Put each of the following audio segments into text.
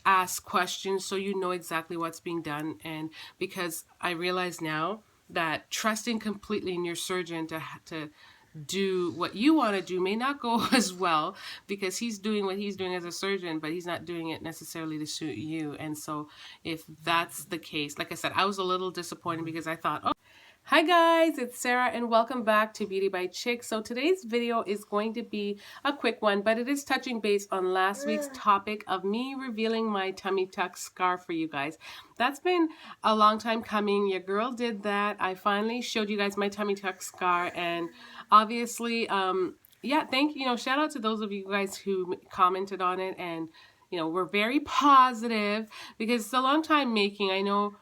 ask questions so you know exactly what's being done. And because I realize now that trusting completely in your surgeon to do what you want to do may not go as well, because he's doing what he's doing as a surgeon, but he's not doing it necessarily to suit you. And so if that's the case, like I said, I was a little disappointed because I thought, oh, hi guys, it's Sarah and welcome back to Beauty by Chick. So today's video is going to be a quick one, but it is touching base on last week's topic of me revealing my tummy tuck scar for you guys. That's been a long time coming. Your girl did that. I finally showed you guys my tummy tuck scar, and obviously, yeah, thank you. Shout out to those of you guys who commented on it, and we're very positive because it's a long time making. I know.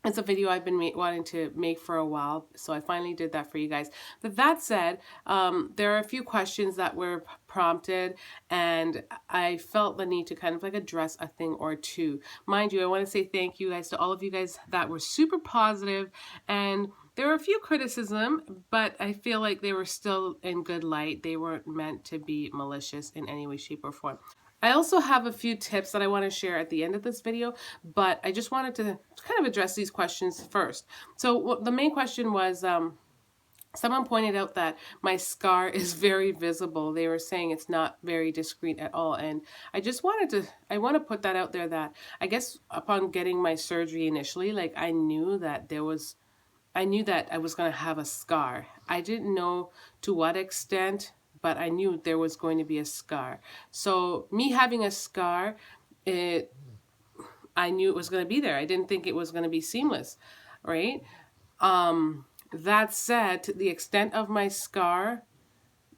It's a video I've been wanting to make for a while, so I finally did that for you guys. But that said, there are a few questions that were prompted, and I felt the need to kind of like address a thing or two. Mind you, I want to say thank you guys to all of you guys that were super positive, and there were a few criticism, but I feel like they were still in good light. They weren't meant to be malicious in any way, shape, or form. I also have a few tips that I want to share at the end of this video, but I just wanted to kind of address these questions first. So the main question was, someone pointed out that my scar is very visible. They were saying it's not very discreet at all. And I just I want to put that out there that I guess upon getting my surgery initially, like I knew that I was going to have a scar. I didn't know to what extent, but I knew there was going to be a scar. So me having a scar, I knew it was going to be there. I didn't think it was going to be seamless, right? That said, to the extent of my scar,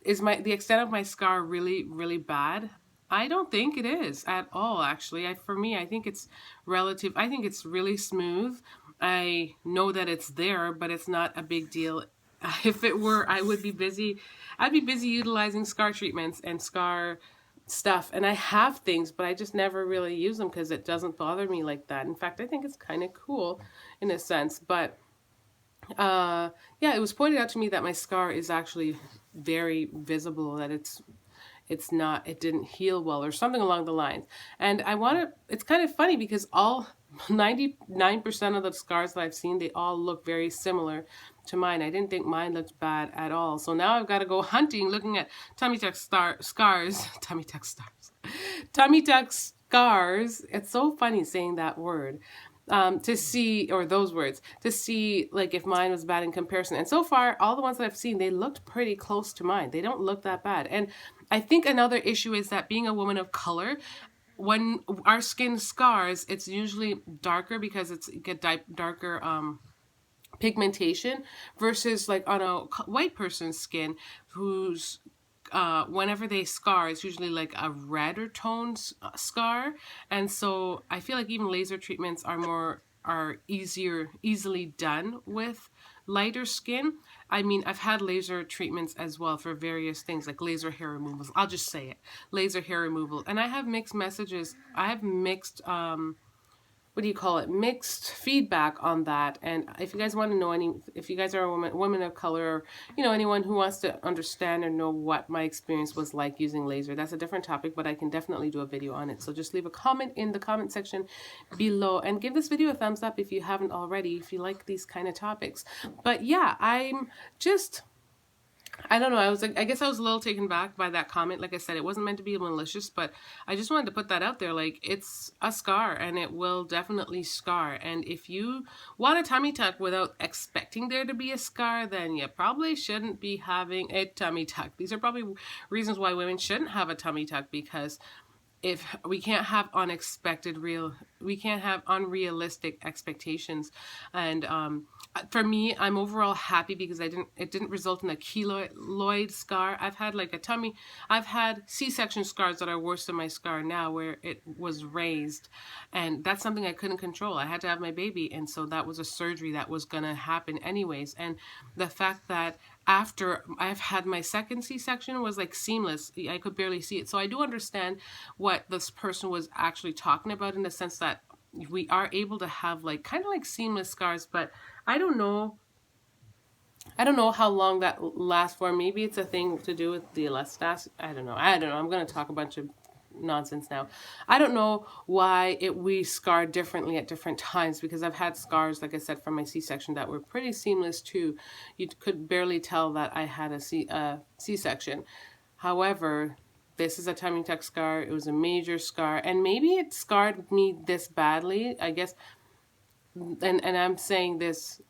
the extent of my scar really, really bad? I don't think it is at all, actually. For me, I think it's relative. I think it's really smooth. I know that it's there, but it's not a big deal. If it were, I would be busy. I'd be busy utilizing scar treatments and scar stuff. And I have things, but I just never really use them because it doesn't bother me like that. In fact, I think it's kind of cool in a sense. But yeah, it was pointed out to me that my scar is actually very visible, that it didn't heal well or something along the lines. And it's kind of funny because all 99% of the scars that I've seen, they all look very similar to mine. I didn't think mine looked bad at all. So now I've got to go hunting, looking at tummy tuck scars, tummy tuck stars, tummy tuck scars. It's so funny saying that word. To see, or those words, to see like if mine was bad in comparison. And so far, all the ones that I've seen, they looked pretty close to mine. They don't look that bad. And I think another issue is that being a woman of color, when our skin scars, it's usually darker because it's get darker pigmentation versus like on a white person's skin who's whenever they scar, it's usually like a redder toned scar. And so I feel like even laser treatments are easily done with lighter skin. I mean, I've had laser treatments as well for various things like laser hair removals. I'll just say it, laser hair removal. And I have mixed messages. I have mixed mixed feedback on that. And if you guys want to know if you guys are a woman of color, or anyone who wants to understand or know what my experience was like using laser, that's a different topic, but I can definitely do a video on it. So just leave a comment in the comment section below and give this video a thumbs up if you haven't already, if you like these kind of topics. But yeah, I don't know. I guess I was a little taken back by that comment. Like I said, it wasn't meant to be malicious, but I just wanted to put that out there. Like, it's a scar and it will definitely scar. And if you want a tummy tuck without expecting there to be a scar, then you probably shouldn't be having a tummy tuck. These are probably reasons why women shouldn't have a tummy tuck, because if we can't have unrealistic expectations. And for me, I'm overall happy because it didn't result in a keloid scar. I've had C-section scars that are worse than my scar now, where it was raised, and that's something I couldn't control. I had to have my baby, and so that was a surgery that was gonna happen anyways. And the fact that after I've had my second C-section was like seamless. I could barely see it. So I do understand what this person was actually talking about, in the sense that we are able to have like kind of like seamless scars, but I don't know how long that lasts for. Maybe it's a thing to do with the elasticity. I don't know. I'm going to talk a bunch of nonsense now. I don't know why we scar differently at different times, because I've had scars, like I said, from my C-section that were pretty seamless too. You could barely tell that I had a C-section. However, this is a tummy tuck scar. It was a major scar, and maybe it scarred me this badly, I guess. And I'm saying this,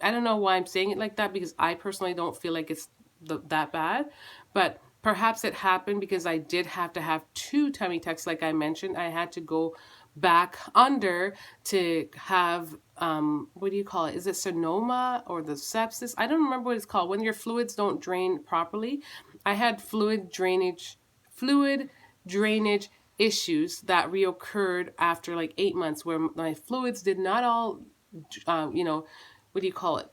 I don't know why I'm saying it like that, because I personally don't feel like it's that bad. But perhaps it happened because I did have to have two tummy tucks, like I mentioned. I had to go back under to have, what do you call it? Is it sonoma or the sepsis? I don't remember what it's called. When your fluids don't drain properly. I had fluid drainage issues that reoccurred after like 8 months, where my fluids did not all, what do you call it?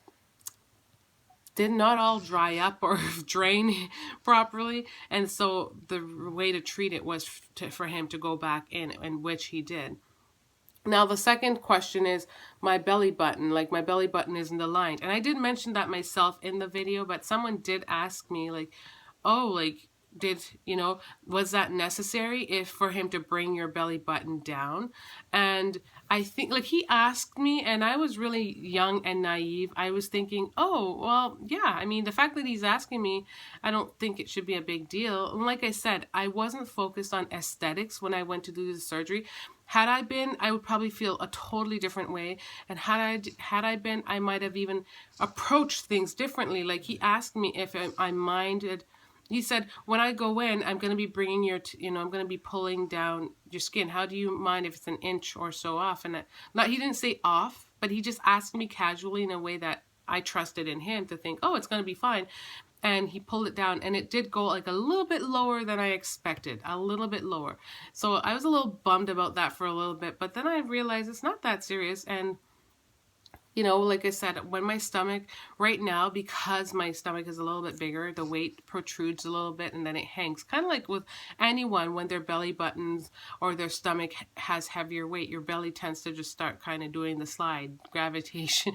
Did not all dry up or drain properly. And so the way to treat it was for him to go back in, and which he did. Now, the second question is my belly button. Like, my belly button isn't aligned. And I did mention that myself in the video, but someone did ask me, like, oh, like, was that necessary if for him to bring your belly button down? And I think, like, he asked me, and I was really young and naive. I was thinking, oh, well, yeah, I mean, the fact that he's asking me, I don't think it should be a big deal. And like I said, I wasn't focused on aesthetics when I went to do the surgery. Had I been, I would probably feel a totally different way. And had I been, I might have even approached things differently. Like, he asked me if I minded. He said, when I go in, I'm going to be bringing I'm going to be pulling down your skin. How do you mind if it's an inch or so off? And he didn't say off, but he just asked me casually in a way that I trusted in him to think, oh, it's going to be fine. And he pulled it down, and it did go like a little bit lower than I expected, a little bit lower. So I was a little bummed about that for a little bit, but then I realized it's not that serious. And like I said, when my stomach, right now, because my stomach is a little bit bigger, the weight protrudes a little bit and then it hangs. Kind of like with anyone, when their belly buttons or their stomach has heavier weight, your belly tends to just start kind of doing the slide. Gravitation,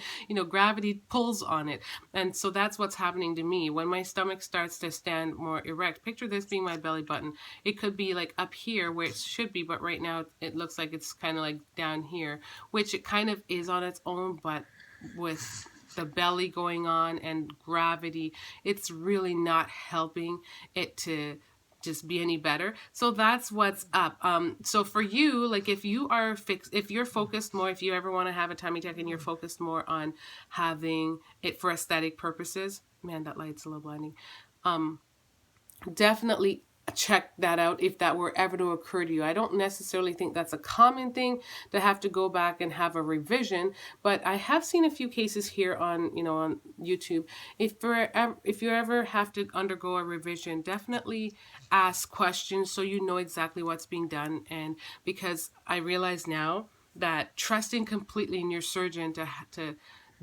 gravity pulls on it. And so that's what's happening to me. When my stomach starts to stand more erect, picture this being my belly button. It could be like up here where it should be, but right now it looks like it's kind of like down here, which it kind of is on its own, but with the belly going on and gravity, it's really not helping it to just be any better. So that's what's up. So for you, like, if you're focused more, if you ever want to have a tummy tuck and you're focused more on having it for aesthetic purposes, man, that light's a little blinding. Definitely check that out if that were ever to occur to you. I don't necessarily think that's a common thing to have to go back and have a revision, but I have seen a few cases here on on YouTube. If you ever have to undergo a revision, definitely ask questions so you know exactly what's being done. And because I realize now that trusting completely in your surgeon to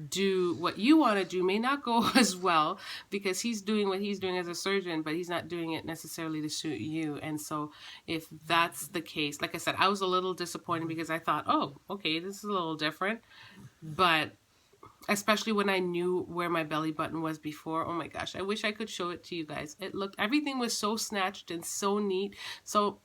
do what you want to do may not go as well, because he's doing what he's doing as a surgeon, but he's not doing it necessarily to suit you. And so if that's the case, like I said, I was a little disappointed because I thought, oh, okay, this is a little different. But especially when I knew where my belly button was before, oh my gosh, I wish I could show it to you guys. Everything was so snatched and so neat. So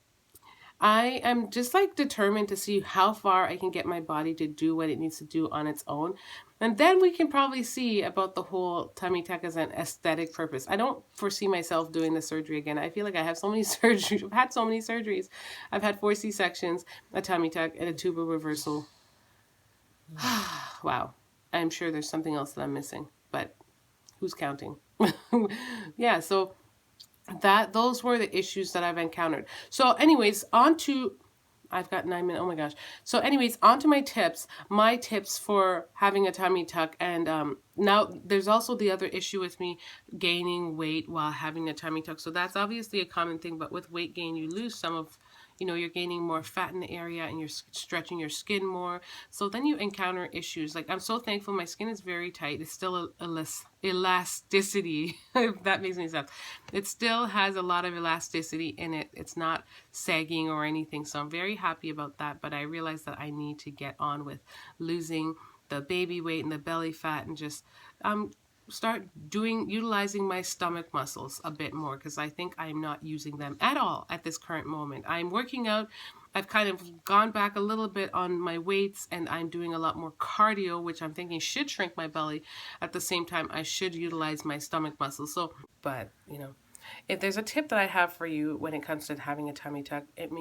I am just like determined to see how far I can get my body to do what it needs to do on its own. And then we can probably see about the whole tummy tuck as an aesthetic purpose. I don't foresee myself doing the surgery again. I feel like I have so many surgeries. I've had so many surgeries. I've had 4 C-sections, a tummy tuck, and a tubal reversal. Wow. I'm sure there's something else that I'm missing, but who's counting? Yeah, so those were the issues that I've encountered. So anyways, I've got 9 minutes. Oh my gosh. So anyways, on to my tips. My tips for having a tummy tuck. And now there's also the other issue with me gaining weight while having a tummy tuck. So that's obviously a common thing. But with weight gain, you lose some of, you're gaining more fat in the area and you're stretching your skin more. So then you encounter issues. Like, I'm so thankful my skin is very tight. It's still elasticity, if that makes any sense. It still has a lot of elasticity in it. It's not sagging or anything. So I'm very happy about that. But I realized that I need to get on with losing the baby weight and the belly fat and just start utilizing my stomach muscles a bit more, because I think I'm not using them at all at this current moment. I'm working out. I've kind of gone back a little bit on my weights, and I'm doing a lot more cardio, which I'm thinking should shrink my belly. At the same time, I should utilize my stomach muscles. So, but if there's a tip that I have for you when it comes to having a tummy tuck, it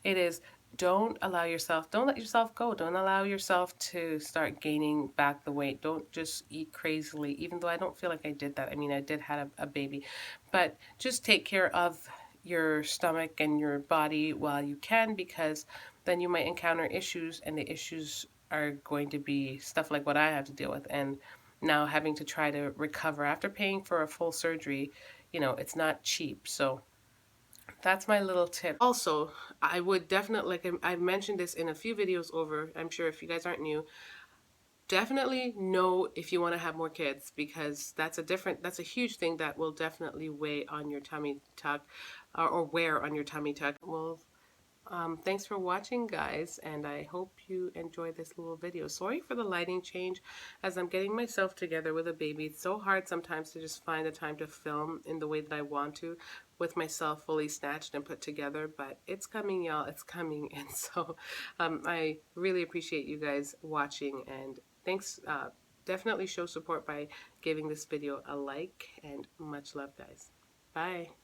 is, don't let yourself go. Don't allow yourself to start gaining back the weight. Don't just eat crazily, even though I don't feel like I did that. I mean, I did have a baby, but just take care of your stomach and your body while you can, because then you might encounter issues, and the issues are going to be stuff like what I have to deal with. And now having to try to recover after paying for a full surgery, it's not cheap. So that's my little tip. Also, I would definitely, like I've mentioned this in a few videos over, I'm sure if you guys aren't new, definitely know if you want to have more kids, because that's a huge thing that will definitely weigh on your tummy tuck, or wear on your tummy tuck. Well, thanks for watching, guys, and I hope you enjoyed this little video. Sorry for the lighting change, as I'm getting myself together with a baby. It's so hard sometimes to just find the time to film in the way that I want to, with myself fully snatched and put together, but it's coming, y'all. It's coming. And so I really appreciate you guys watching, and thanks. Definitely show support by giving this video a like, and much love, guys. Bye.